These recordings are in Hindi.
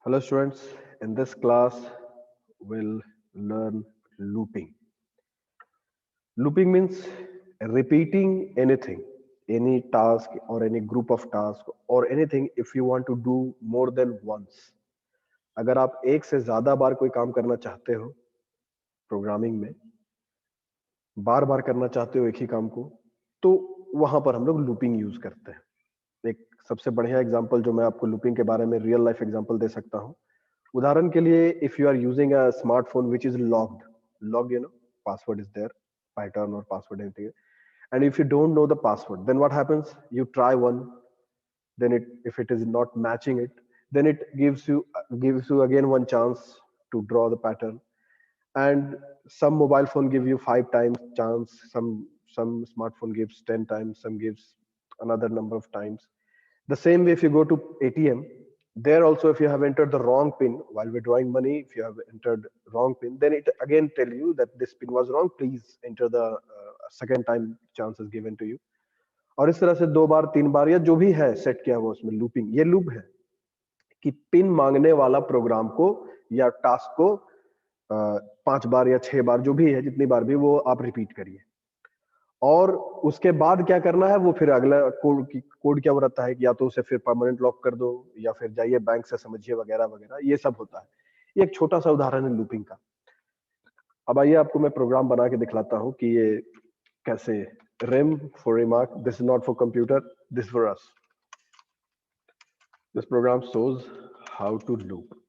Hello students, in this class we'll learn looping. Looping means repeating anything, any task or any group of tasks or anything if you want to do more than once. अगर आप एक से ज्यादा बार कोई काम करना चाहते हो प्रोग्रामिंग में, बार बार करना चाहते हो एक ही काम को, तो वहां पर हम लोग लूपिंग यूज करते हैं. एक सबसे बढ़िया एग्जांपल जो मैं आपको लूपिंग के बारे में रियल लाइफ एग्जांपल दे सकता हूं. उदाहरण के लिए if you are using a smartphone which is logged password is there, pattern or password anything, and if you don't know the password, then what happens? You try one, then if it is not matching it, then it gives you again one chance to draw the pattern. And some mobile phone give you 5 times chance, some smartphone gives 10 times, some gives another number of times. The same way, if you go to ATM, there also, if you have entered the wrong pin while withdrawing money, if you have entered wrong pin, then it again tell you that this pin was wrong. Please enter the second time chance is given to you. और इस तरह से 2 बार 3 बार या जो भी है सेट किया हुआ उसमें लूपिंग. ये लूप है कि पिन मांगने वाला प्रोग्राम को या टास्क को 5 बार या 6 बार जो भी है, जितनी बार भी, वो आप रिपीट करिए. और उसके बाद क्या करना है, वो फिर अगला कोड क्या हो रहता है कि या तो उसे फिर परमानेंट लॉक कर दो या फिर जाइए बैंक से समझिए वगैरह वगैरह, ये सब होता है. ये एक छोटा सा उदाहरण है लूपिंग का. अब आइए आपको मैं प्रोग्राम बना के दिखलाता हूं कि ये कैसे. Rem for remark, this is not for computer, this for us. This program shows how to loop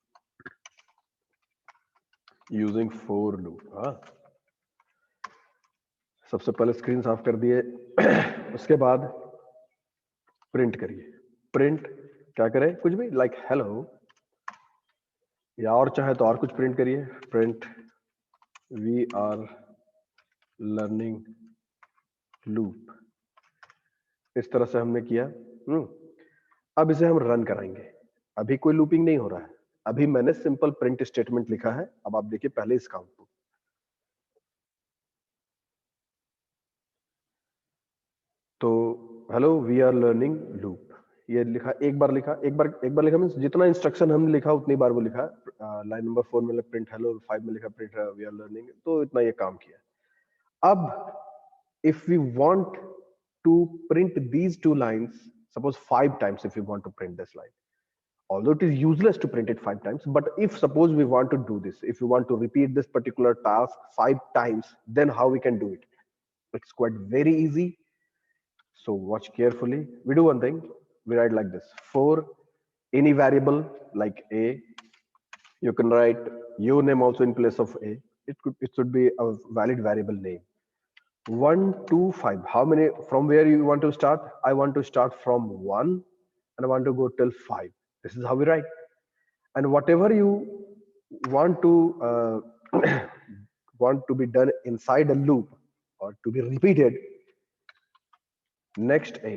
using for loop. हाँ, सबसे पहले स्क्रीन साफ कर दिए. उसके बाद प्रिंट करिए. प्रिंट क्या करें, कुछ भी, लाइक हेलो, या और चाहे तो और कुछ प्रिंट करिए. Print we are learning loop. इस तरह से हमने किया. अब इसे हम रन कराएंगे. अभी कोई लूपिंग नहीं हो रहा है, अभी मैंने सिंपल प्रिंट स्टेटमेंट लिखा है. अब आप देखिए पहले इस काम को. तो hello we are learning loop, ये लिखा. एक बार लिखा मीन्स जितना इंस्ट्रक्शन हमने लिखा उतनी बार वो लिखा. लाइन नंबर 4 में प्रिंट हेलो, 5 में लिखा प्रिंट वी आर लर्निंग, तो इतना ये काम किया. अब if we want to print these 2 lines, suppose 5 times, if we want to print this line, although it is useless to print it 5 times, but if suppose we want to do this, if we want to repeat this particular task 5 times, then how we can do it? It's quite very easy. So watch carefully. We do one thing, we write like this: for any variable like a, you can write your name also in place of a. It should be a valid variable name. 1 2 5, how many, from where you want to start? I want to start from 1 and I want to go till 5. This is how we write. And whatever you want to want to be done inside a loop or to be repeated, next a.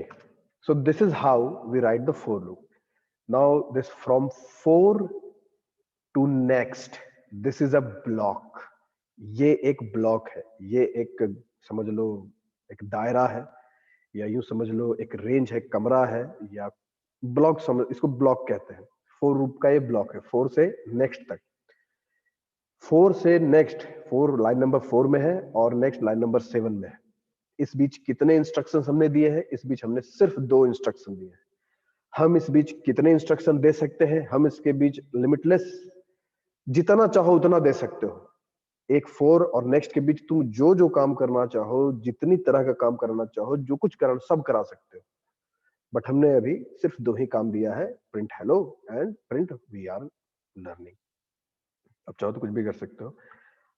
So this is how we write the for loop. Now this from 4 to next, this is a block. ये एक ब्लॉक है, ये एक समझ लो एक दायरा है, या यूं समझ लो एक रेंज है, कमरा है, या ब्लॉक समझ, इसको ब्लॉक कहते हैं. फोर लूप का ये ब्लॉक है, 4 से नेक्स्ट तक. 4 से नेक्स्ट, 4 लाइन नंबर 4 में है और नेक्स्ट लाइन नंबर 7 में है. इस बीच कितने इंस्ट्रक्शंस हमने दिए हैं? इस बीच हमने सिर्फ 2 इंस्ट्रक्शन दिए हैं. हम इस बीच कितने इंस्ट्रक्शन दे सकते हैं? हम इसके बीच लिमिटलेस, जितना चाहो उतना दे सकते हो. एक 4 और नेक्स्ट के बीच तुम जो जो काम करना चाहो, जितनी तरह का काम करना चाहो, जो कुछ करना सब करा सकते हो. बट हमने अभी सिर्फ 2 ही काम दिया है, print hello and print we are learning. अब चाहो तो कुछ भी कर सकते हो.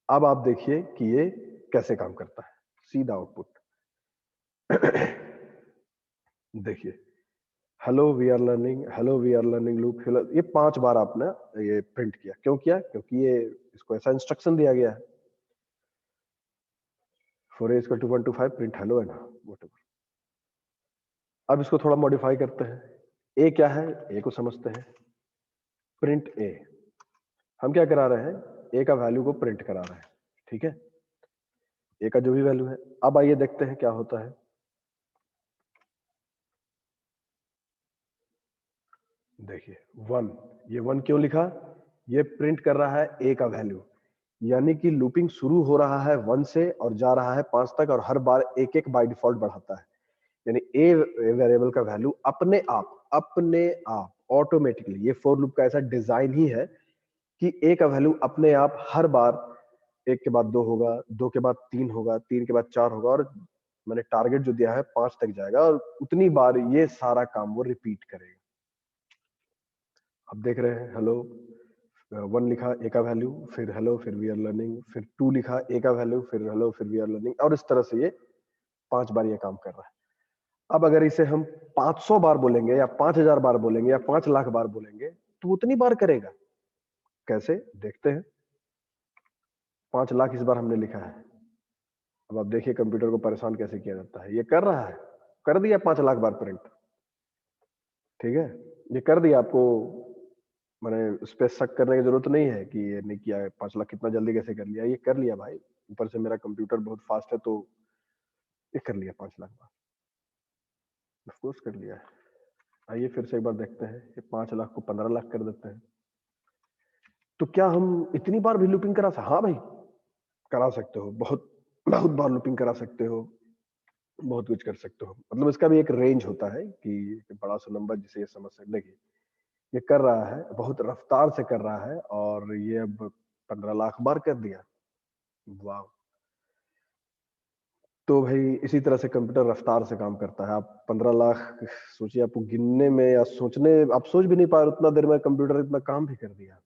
अब आप देखिए कि ये कैसे काम करता है. सीधा आउटपुट देखिए, hello we are learning, hello we are learning loop. ये 5 बार आपने ये प्रिंट किया. क्यों किया? क्योंकि ये इसको ऐसा इंस्ट्रक्शन दिया गया है. For A equal to 1 to 5 print hello and whatever. अब इसको थोड़ा मॉडिफाई करते हैं. ए क्या है? ए को समझते हैं. प्रिंट ए, हम क्या करा रहे हैं? ए का वैल्यू को प्रिंट करा रहे हैं. ठीक है, ए का जो भी वैल्यू है. अब आइए देखते हैं क्या होता है. देखिए 1, ये 1 क्यों लिखा? ये प्रिंट कर रहा है ए का वैल्यू, यानी कि लूपिंग शुरू हो रहा है 1 से और जा रहा है 5 तक, और हर बार एक एक बाय डिफॉल्ट बढ़ाता है। यानी ए वेरिएबल का वैल्यू अपने आप ऑटोमेटिकली, ये फॉर लूप का ऐसा डिजाइन ही है कि ए का वैल्यू अपने आप हर बार 1 के बाद 2 होगा, 2 के बाद 3 होगा, 3 के बाद 4 होगा, और मैंने टारगेट जो दिया है 5 तक जाएगा, और उतनी बार ये सारा काम वो रिपीट करेगा। अब देख रहे हैं हेलो 1 लिखा ए का वैल्यू, फिर हेलो, फिर वी आर लर्निंग, फिर 2 लिखा ए का वैल्यू, फिर हेलो, फिर वी आर लर्निंग, और इस तरह से ये 5 बार ये काम कर रहा है। अब अगर इसे हम 500 बार बोलेंगे या 5000 बार बोलेंगे या 5 लाख बार बोलेंगे तो उतनी बार करेगा। कैसे देखते हैं। 5 लाख इस बार हमने लिखा है। अब आप देखिए कंप्यूटर को परेशान कैसे किया जाता है। ये कर रहा है, कर दिया 5 लाख बार प्रिंट, ठीक है, ये कर दिया। आपको मैंने उस पर शक करने की जरूरत नहीं है कि ये नहीं किया है। 5 लाख कितना जल्दी कैसे कर लिया, ये कर लिया भाई। ऊपर से मेरा कंप्यूटर बहुत फास्ट है तो ये कर लिया 5 लाख बार, ऑफकोर्स कर लिया है। आइए फिर से एक बार देखते हैं, ये 5 लाख को 15 लाख कर देते हैं। तो क्या हम इतनी बार भी लूपिंग करा सकते? हाँ भाई, करा सकते हो, बहुत बहुत बार लूपिंग करा सकते हो, बहुत कुछ कर सकते हो। मतलब इसका भी एक रेंज होता है कि एक बड़ा सा नंबर जिसे ये समझ सकते। देखिए ये कर रहा है, बहुत रफ्तार से कर रहा है, और ये अब 15 लाख बार कर दिया। वाह। तो भाई इसी तरह से कंप्यूटर रफ्तार से काम करता है। आप 15 लाख सोचिए, आपको गिनने में या सोचने, आप सोच भी नहीं पा रहे उतना देर में कंप्यूटर इतना काम भी कर दिया।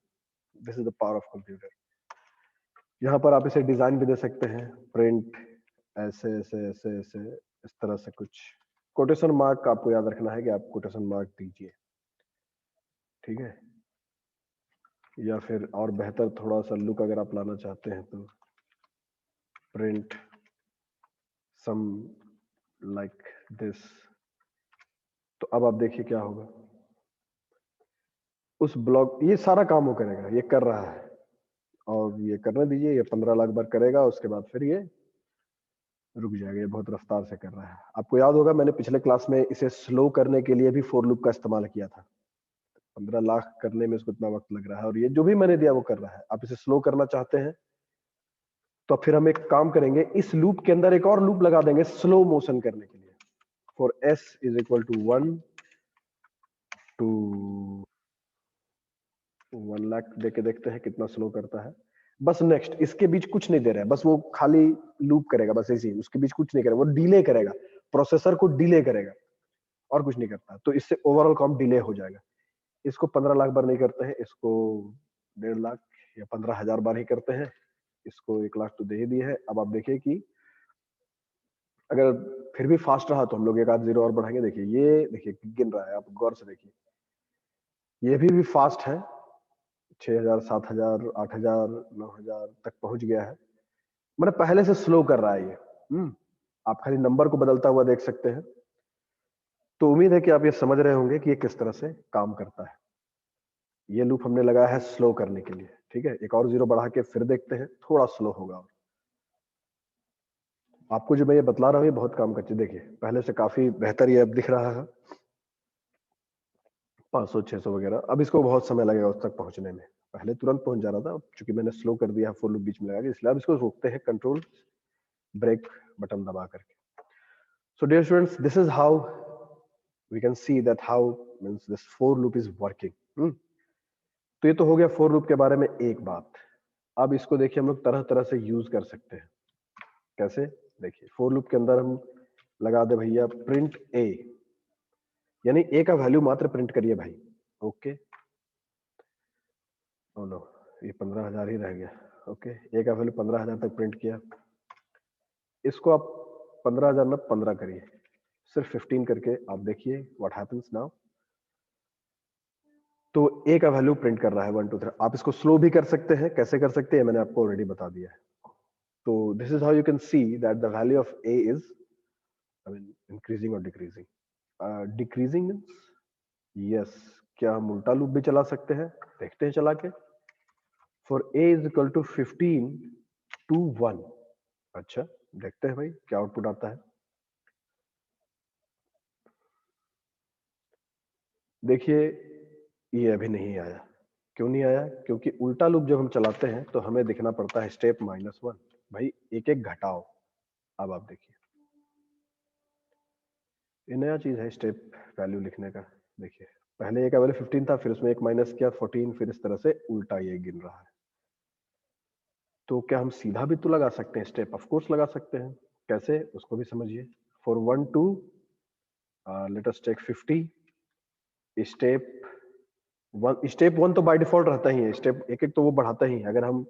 This is the power of computer. यहाँ पर आप इसे डिजाइन भी दे सकते हैं, प्रिंट ऐसे ऐसे ऐसे ऐसे, इस तरह से कुछ। कोटेशन मार्क आपको याद रखना है कि आप कोटेशन मार्क दीजिए, ठीक है। या फिर और बेहतर थोड़ा सा लुक अगर आप लाना चाहते हैं तो प्रिंट सम लाइक दिस। तो अब आप देखिए क्या होगा। उस ब्लॉक, ये सारा काम वो करेगा, ये कर रहा है, और ये करने दीजिए, ये 15 लाख बार करेगा, उसके बाद फिर ये रुक जाएगा। ये बहुत रफ्तार से कर रहा है। आपको याद होगा मैंने पिछले क्लास में इसे स्लो करने के लिए भी फॉर लूप का इस्तेमाल किया था। 15 लाख करने में इसको इतना वक्त लग रहा है, और ये जो भी मैंने दिया वो कर रहा है। आप इसे स्लो करना चाहते हैं तो फिर हम एक काम करेंगे, इस लूप के अंदर एक और लूप लगा देंगे स्लो मोशन करने के लिए। For s is equal to 1 to 1 lakh देके देखते हैं कितना स्लो करता है। बस नेक्स्ट, इसके बीच कुछ नहीं दे रहा है, बस वो खाली लूप करेगा, बस ऐसे ही, उसके बीच कुछ नहीं करेगा, वो डिले करेगा, प्रोसेसर को डिले करेगा, और कुछ नहीं करता। तो इससे ओवरऑल काम डिले हो जाएगा। इसको 15 लाख बार नहीं करते हैं, इसको 1.5 लाख या 15,000 बार ही करते हैं। इसको 1 लाख तो दे ही दिए है। अब आप देखिए कि अगर फिर भी फास्ट रहा तो हम लोग एक आध जीरो और बढ़ाएंगे। देखिए ये देखिए गिन रहा है, आप गौर से देखिए, ये भी फास्ट है। 6,000, 7,000, 8,000, 9,000 तक पहुंच गया है। मतलब पहले से स्लो कर रहा है ये। आप खाली नंबर को बदलता हुआ देख सकते हैं। तो उम्मीद है कि आप ये समझ रहे होंगे कि ये किस तरह से काम करता है। ये लूप हमने लगाया है स्लो करने के लिए, ठीक है। एक और जीरो बढ़ा के फिर देखते हैं, थोड़ा स्लो होगा। आपको जो मैं ये बतला रहा हूँ ये बहुत काम करती है। देखिए पहले से काफी बेहतर ये अब दिख रहा है, 500 600 वगैरह। अब इसको बहुत समय लगेगा उस तक पहुंचने में। पहले तुरंत पहुंच जा रहा था, चूंकि मैंने स्लो कर दिया फुल लूप बीच में लगा के, इसलिए अब इसको रोकते हैं कंट्रोल ब्रेक बटन दबा करके। So dear students, this is how we can see that how means this for loop is working. तो ये तो हो गया फॉर लूप के बारे में एक बात। अब इसको देखिए हम लोग तरह तरह से यूज कर सकते हैं। कैसे? देखिए फॉर लूप के अंदर हम लगा दे भैया प्रिंट ए, यानी ए का वैल्यू मात्र प्रिंट करिए भाई। ओके, ओ नो, ये 15,000 ही रह गया। ओके, ए का वैल्यू 15,000 तक प्रिंट किया। इसको आप 15,000 ना 15 करिए, सिर्फ 15 करके आप देखिए व्हाट हैपेंस नाउ। तो ए का वैल्यू प्रिंट कर रहा है 1 2 3। आप इसको स्लो भी कर सकते हैं। कैसे कर सकते हैं मैंने आपको ऑलरेडी बता दिया है। तो this is how you can see that the value of A is, I mean, increasing और डिक्रीजिंग। डिक्रीजिंग मीन्स, यस, क्या हम उल्टा लूप भी चला सकते हैं? देखते हैं चला के। For A is equal to 15 to 1। अच्छा, देखते हैं भाई क्या आउटपुट आता है। देखिए ये अभी नहीं आया। क्यों नहीं आया? क्योंकि उल्टा लूप जब हम चलाते हैं तो हमें देखना पड़ता है स्टेप -1। भाई एक एक घटाओ। अब आप देखिए, ये नया चीज है स्टेप वैल्यू लिखने का। देखिए पहले एक का वैल्यू 15 था, फिर उसमें एक माइनस किया 14, फिर इस तरह से उल्टा ये गिन रहा है। तो क्या हम सीधा भी तो लगा सकते हैं स्टेप? ऑफ कोर्स लगा सकते हैं। कैसे, उसको भी समझिए। For 1 to let us take 50, step one तो बाय डिफॉल्ट रहता ही है। स्टेप एक एक तो वो बढ़ाता ही है। अगर हम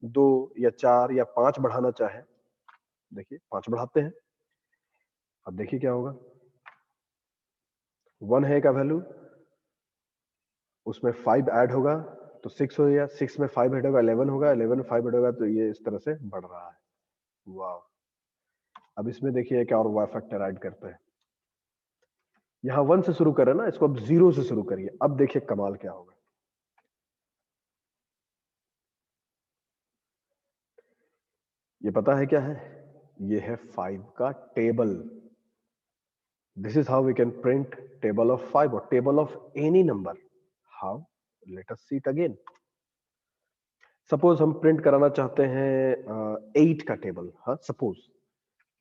2 या 4 या 5 बढ़ाना चाहें, देखिए 5 बढ़ाते हैं। अब देखिए क्या होगा। 1 है का वैल्यू, उसमें 5 ऐड होगा तो 6 हो गया। 6 में 5 ऐड होगा 11 होगा। 11 में 5 ऐड होगा तो ये इस तरह से बढ़ रहा है। वाह। अब इसमें देखिए क्या और वाई फैक्टर ऐड करते हैं। यहाँ 1 से शुरू करें ना, इसको अब 0 से शुरू करिए। अब देखिए कमाल क्या होगा। ये पता है क्या है? ये है 5 का table. This is how we can print table of 5 or table of any number. How? Let us see it again. Suppose हम प्रिंट कराना चाहते हैं 8 का टेबल। हाँ सपोज,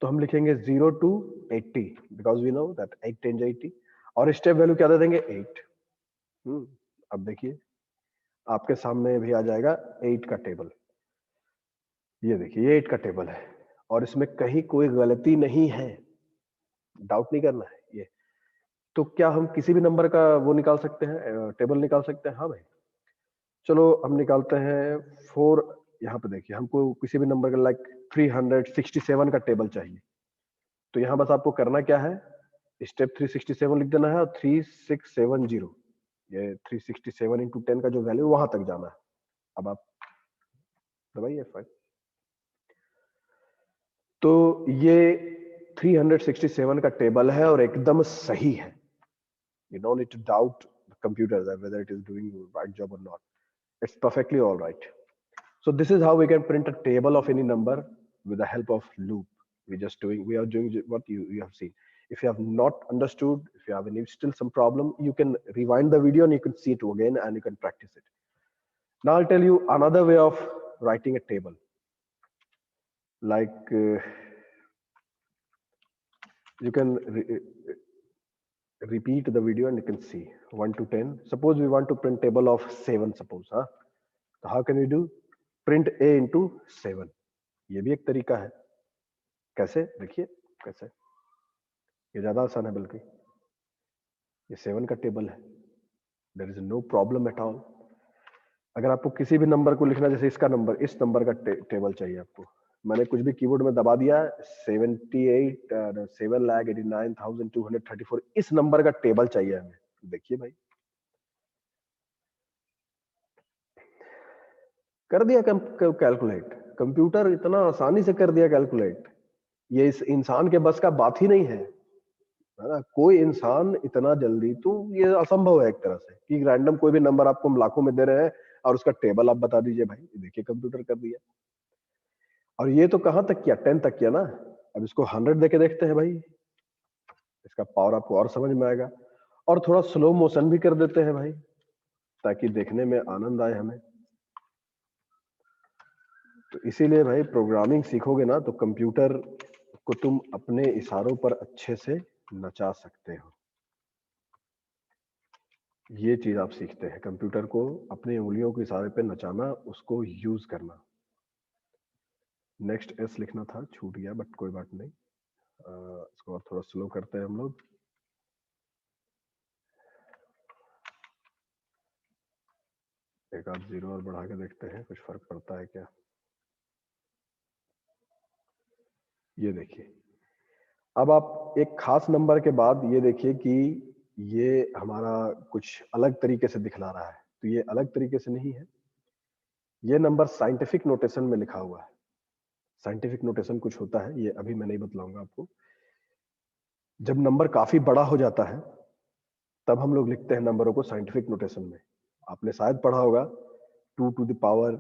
तो हम लिखेंगे 0 to 80 because we know that 8 10 80 और स्टेप वैल्यू क्या दे देंगे 8। अब देखिए आपके सामने भी आ जाएगा 8 का टेबल। ये देखिए ये 8 का टेबल है और इसमें कहीं कोई गलती नहीं है। डाउट नहीं करना है ये। तो क्या हम किसी भी नंबर का वो निकाल सकते हैं, टेबल निकाल सकते हैं? हाँ भाई, चलो हम निकालते हैं 4। यहाँ पे देखिए हमको किसी भी नंबर का लाइक 367 का टेबल चाहिए। तो यहाँ बस आपको करना क्या है, स्टेप 367 लिख देना है और 3670, ये 367 इंटू 10 का जो वैल्यू वहां तक जाना है। अब आप दबाइए F5। तो ये 367 का टेबल है और एकदम सही है। You don't need to doubt the computer that whether it is doing the right job or not. It's perfectly all right. So this is how we can print a table of any number with the help of loop. We are doing what you have seen. If you have not understood, if you have any still some problem, you can rewind the video and you can see it again and you can practice it. Now I'll tell you another way of writing a table. Like you can repeat the video and you can see 1 to 10. Suppose we want to print table of 7, suppose. Huh? So how can we do? Print a into 7. ये भी एक तरीका है। कैसे देखिए, कैसे, ये ज्यादा आसान है। बल्कि ये 7 का टेबल है, there is no problem at all. अगर आपको किसी भी नंबर को लिखना, जैसे इसका नंबर, इस नंबर का टेबल चाहिए आपको, मैंने कुछ भी कीबोर्ड में दबा दिया 7,89,234, इस नंबर का टेबल चाहिए हमें। देखिए भाई कर दिया कैलकुलेट। कंप्यूटर इतना आसानी से कर दिया कैलकुलेट, ये इस इंसान के बस का बात ही नहीं है ना। कोई इंसान इतना जल्दी, तो ये असंभव है एक तरह से कि रैंडम कोई भी नंबर आपको हम लाखों में दे रहे हैं और उसका टेबल आप बता दीजिए। भाई देखिए कंप्यूटर कर दिया। और ये तो कहां तक किया, 10 तक किया ना। अब इसको 100 देके देखते हैं भाई, इसका पावर आपको और समझ में आएगा। और थोड़ा स्लो मोशन भी कर देते हैं भाई, ताकि देखने में आनंद आए हमें। तो इसीलिए भाई प्रोग्रामिंग सीखोगे ना तो कंप्यूटर को तुम अपने इशारों पर अच्छे से नचा सकते हो। ये चीज आप सीखते हैं, कंप्यूटर को अपने उंगलियों के इशारे पे नचाना, उसको यूज करना। नेक्स्ट एस लिखना था, छूट गया, बट कोई बात नहीं। इसको और थोड़ा स्लो करते हैं हम लोग। एक आध जीरो और बढ़ा के देखते हैं कुछ फर्क पड़ता है क्या। ये देखिए, अब आप एक खास नंबर के बाद ये देखिए कि ये हमारा कुछ अलग तरीके से दिखला रहा है। तो ये अलग तरीके से नहीं है, ये नंबर साइंटिफिक नोटेशन में लिखा हुआ है। साइंटिफिक नोटेशन कुछ होता है, ये अभी मैं नहीं बतलाऊंगा आपको। जब नंबर काफी बड़ा हो जाता है तब हम लोग लिखते हैं नंबरों को साइंटिफिक नोटेशन में। आपने शायद पढ़ा होगा 2 to the power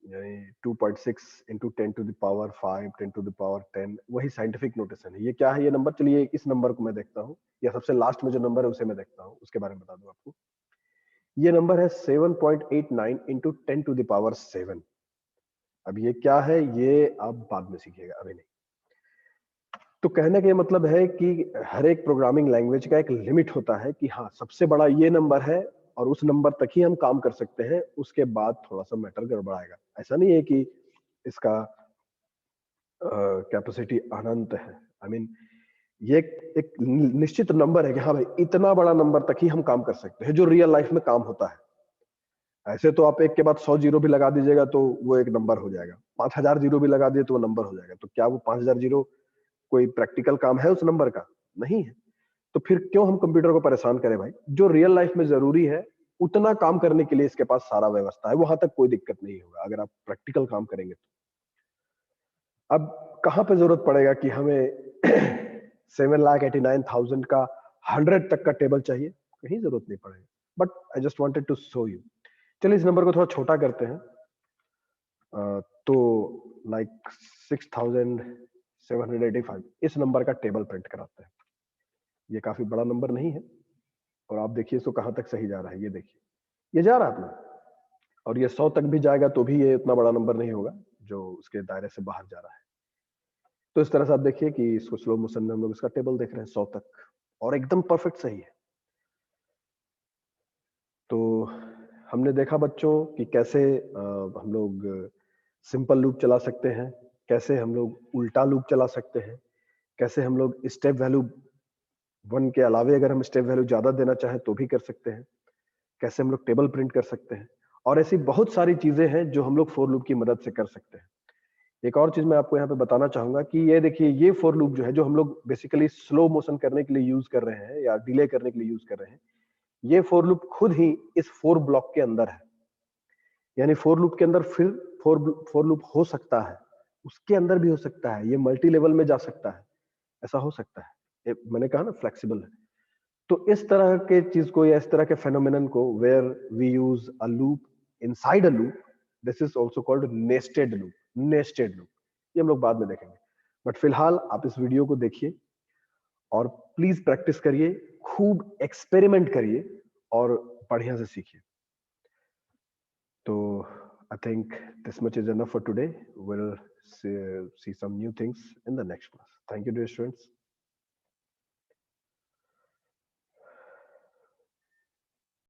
यानी 2.6 into 10 to the power 5, 10 to the power 10, वही साइंटिफिक नोटेशन है। ये क्या है ये नंबर? चलिए इस नंबर को मैं देखता हूँ, या सबसे लास्ट में जो नंबर है उसे मैं देखता हूँ, उसके बारे में बता दूं आपको। ये नंबर है 7.89 इंटू 10 टू द पावर 7। अब ये क्या है ये आप बाद में सीखिएगा, अभी नहीं। तो कहने का ये मतलब है कि हर एक प्रोग्रामिंग लैंग्वेज का एक लिमिट होता है कि हाँ सबसे बड़ा ये नंबर है और उस नंबर तक ही हम काम कर सकते हैं, उसके बाद थोड़ा सा मैटर गड़बड़ाएगा। ऐसा नहीं है कि इसका कैपेसिटी अनंत है। आई मीन ये एक निश्चित नंबर है कि हाँ भाई इतना बड़ा नंबर तक ही हम काम कर सकते हैं जो रियल लाइफ में काम होता है। ऐसे तो आप एक के बाद 100 जीरो भी लगा दीजिएगा तो वो एक नंबर हो जाएगा, 5000 जीरो भी लगा दिए तो वो नंबर हो जाएगा। तो क्या वो 5000 जीरो कोई प्रैक्टिकल काम है उस नंबर का? नहीं है। तो फिर क्यों हम कंप्यूटर को परेशान करें भाई? जो रियल लाइफ में जरूरी है उतना काम करने के लिए इसके पास सारा व्यवस्था है, वहां तक कोई दिक्कत नहीं होगा अगर आप प्रैक्टिकल काम करेंगे तो। अब कहां पे जरूरत पड़ेगा कि हमें 7,89,000 का 100 तक का टेबल चाहिए? कहीं जरूरत नहीं पड़ेगा। But I just wanted to show you. चलिए इस नंबर को थोड़ा छोटा करते हैं। तो लाइक 6,785 इस नंबर का टेबल प्रिंट कराते हैं। ये काफी बड़ा नंबर नहीं है और आप देखिए इसको कहां तक सही जा रहा है। ये देखिए ये जा रहा है अपना, और ये 100 तक भी जाएगा तो भी ये उतना बड़ा नंबर नहीं होगा जो उसके दायरे से बाहर जा रहा है। तो इस तरह से आप देखिए कि इसको स्लो मोशन में हम लोग इसका टेबल देख रहे हैं 100 तक, और एकदम परफेक्ट सही है। तो हमने देखा बच्चों कि कैसे हम लोग सिंपल लूप चला सकते हैं, कैसे हम लोग उल्टा लूप चला सकते हैं, कैसे हम लोग स्टेप वैल्यू 1 के अलावे अगर हम स्टेप वैल्यू ज्यादा देना चाहें तो भी कर सकते हैं, कैसे हम लोग टेबल प्रिंट कर सकते हैं, और ऐसी बहुत सारी चीजें हैं जो हम लोग फोर लूप की मदद से कर सकते हैं। एक और चीज मैं आपको यहाँ पे बताना चाहूंगा कि ये देखिए ये फोर लूप जो है, जो हम लोग बेसिकली स्लो मोशन करने के लिए यूज कर रहे हैं या डिले करने के लिए यूज कर रहे हैं, ये फोर लूप खुद ही इस फोर ब्लॉक के अंदर है। यानी फोर लूप के अंदर फिर फोर फोर लूप हो सकता है, उसके अंदर भी हो सकता है, ये मल्टी लेवल में जा सकता है, ऐसा हो सकता है। मैंने कहा ना फ्लेक्सिबल है। तो इस तरह के चीज को या इस तरह के फेनोमेनन को where we use a loop inside a loop, this is also called nested loop. Nested loop ये हम लोग बाद में देखेंगे, बट फिलहाल आप इस वीडियो को देखिए और प्लीज प्रैक्टिस करिए, खूब एक्सपेरिमेंट करिए और बढ़िया से सीखिए। तो I think this much is enough for today. We'll see some new things in the next class. Thank you, dear students.